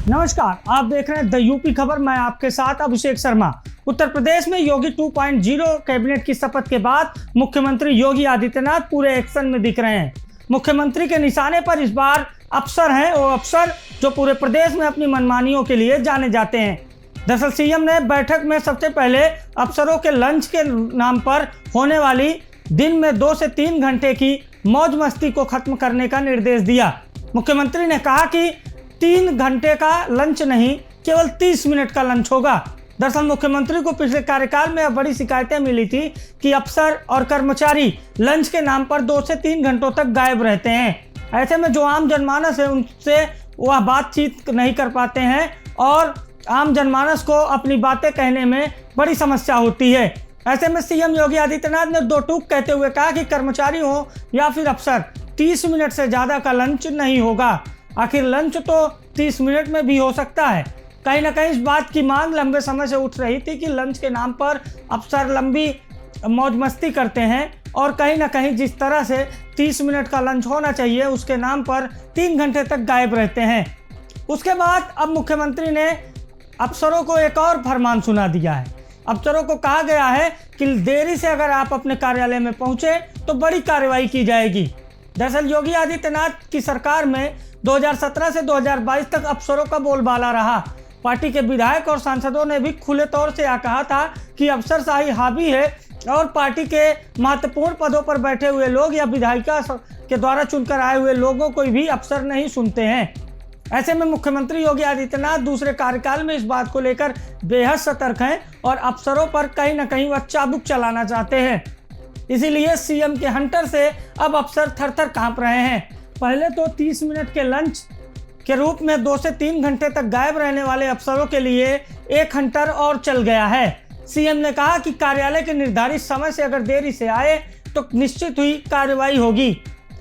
नमस्कार, आप देख रहे हैं द यूपी खबर। मैं आपके साथ अभिषेक शर्मा। उत्तर प्रदेश में योगी 2.0 कैबिनेट की शपथ के बाद मुख्यमंत्री योगी आदित्यनाथ पूरे एक्शन में दिख रहे हैं। मुख्यमंत्री के निशाने पर इस बार अफसर हैं, वो अफसर जो पूरे प्रदेश में अपनी मनमानियों के लिए जाने जाते हैं। दरअसल सीएम ने बैठक में सबसे पहले अफसरों के लंच के नाम पर होने वाली दिन में 2 से 3 घंटे की मौज मस्ती को खत्म करने का निर्देश दिया। मुख्यमंत्री ने कहा कि 3 घंटे का लंच नहीं, केवल 30 मिनट का लंच होगा। दरअसल मुख्यमंत्री को पिछले कार्यकाल में बड़ी शिकायतें मिली थी कि अफसर और कर्मचारी लंच के नाम पर 2 से 3 घंटों तक गायब रहते हैं। ऐसे में जो आम जनमानस है उनसे वह बातचीत नहीं कर पाते हैं और आम जनमानस को अपनी बातें कहने में बड़ी समस्या होती है। ऐसे में सीएम योगी आदित्यनाथ ने 2 टूक कहते हुए कहा कि कर्मचारी हो या फिर अफसर, 30 मिनट से ज़्यादा का लंच नहीं होगा। आखिर लंच तो 30 मिनट में भी हो सकता है। कहीं ना कहीं इस बात की मांग लंबे समय से उठ रही थी कि लंच के नाम पर अफसर लंबी मौज मस्ती करते हैं और कहीं ना कहीं जिस तरह से 30 मिनट का लंच होना चाहिए उसके नाम पर 3 घंटे तक गायब रहते हैं। उसके बाद अब मुख्यमंत्री ने अफसरों को एक और फरमान सुना दिया है। अफसरों को कहा गया है कि देरी से अगर आप अपने कार्यालय में पहुंचे तो बड़ी कार्रवाई की जाएगी। दरअसल योगी आदित्यनाथ की सरकार में 2017 से 2022 तक अफसरों का बोलबाला रहा। पार्टी के विधायक और सांसदों ने भी खुले तौर से कहा था कि अफसरशाही हावी है और पार्टी के महत्वपूर्ण पदों पर बैठे हुए लोग या विधायिका के द्वारा चुनकर आए हुए लोगों को भी अफसर नहीं सुनते हैं। ऐसे में मुख्यमंत्री योगी आदित्यनाथ दूसरे कार्यकाल में इस बात को लेकर बेहद सतर्क हैं और अफसरों पर कहीं ना कहीं वह चाबुक चलाना चाहते हैं। इसीलिए सीएम के हंटर से अब अफसर थर थर कांप रहे हैं। पहले तो 30 मिनट के लंच के रूप में 2 से 3 घंटे तक गायब रहने वाले अफसरों के लिए एक हंटर और चल गया है। सीएम ने कहा कि कार्यालय के निर्धारित समय से अगर देरी से आए तो निश्चित हुई कार्रवाई होगी।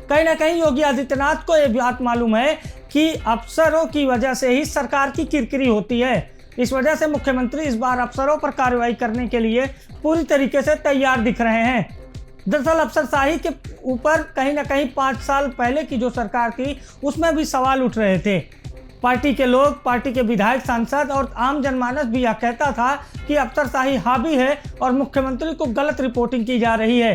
कहीं ना कहीं योगी आदित्यनाथ को यह बात मालूम है कि अफसरों की वजह से ही सरकार की किरकिरी होती है। इस वजह से मुख्यमंत्री इस बार अफसरों पर कार्रवाई करने के लिए पूरी तरीके से तैयार दिख रहे हैं। दरअसल अफसरशाही के ऊपर कहीं ना कहीं 5 साल पहले की जो सरकार थी उसमें भी सवाल उठ रहे थे। पार्टी के लोग, पार्टी के विधायक, सांसद और आम जनमानस भी यह कहता था कि अफसरशाही हावी है और मुख्यमंत्री को गलत रिपोर्टिंग की जा रही है।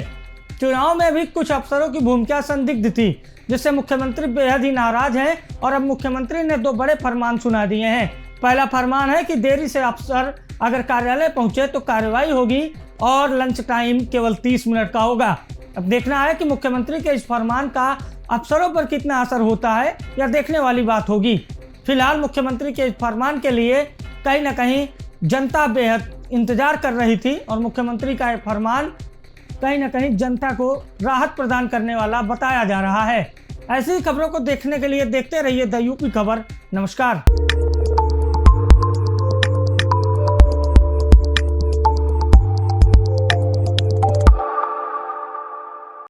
चुनाव में भी कुछ अफसरों की भूमिका संदिग्ध थी, जिससे मुख्यमंत्री बेहद ही नाराज हैं और अब मुख्यमंत्री ने 2 बड़े फरमान सुना दिए हैं। पहला फरमान है कि देरी से अफसर अगर कार्यालय पहुंचे तो कार्रवाई होगी और लंच टाइम केवल 30 मिनट का होगा। अब देखना है कि मुख्यमंत्री के इस फरमान का अफसरों पर कितना असर होता है, यह देखने वाली बात होगी। फिलहाल मुख्यमंत्री के इस फरमान के लिए कहीं ना कहीं जनता बेहद इंतजार कर रही थी और मुख्यमंत्री का यह फरमान कहीं ना कहीं जनता को राहत प्रदान करने वाला बताया जा रहा है। ऐसी खबरों को देखने के लिए देखते रहिए द यूपी खबर। नमस्कार।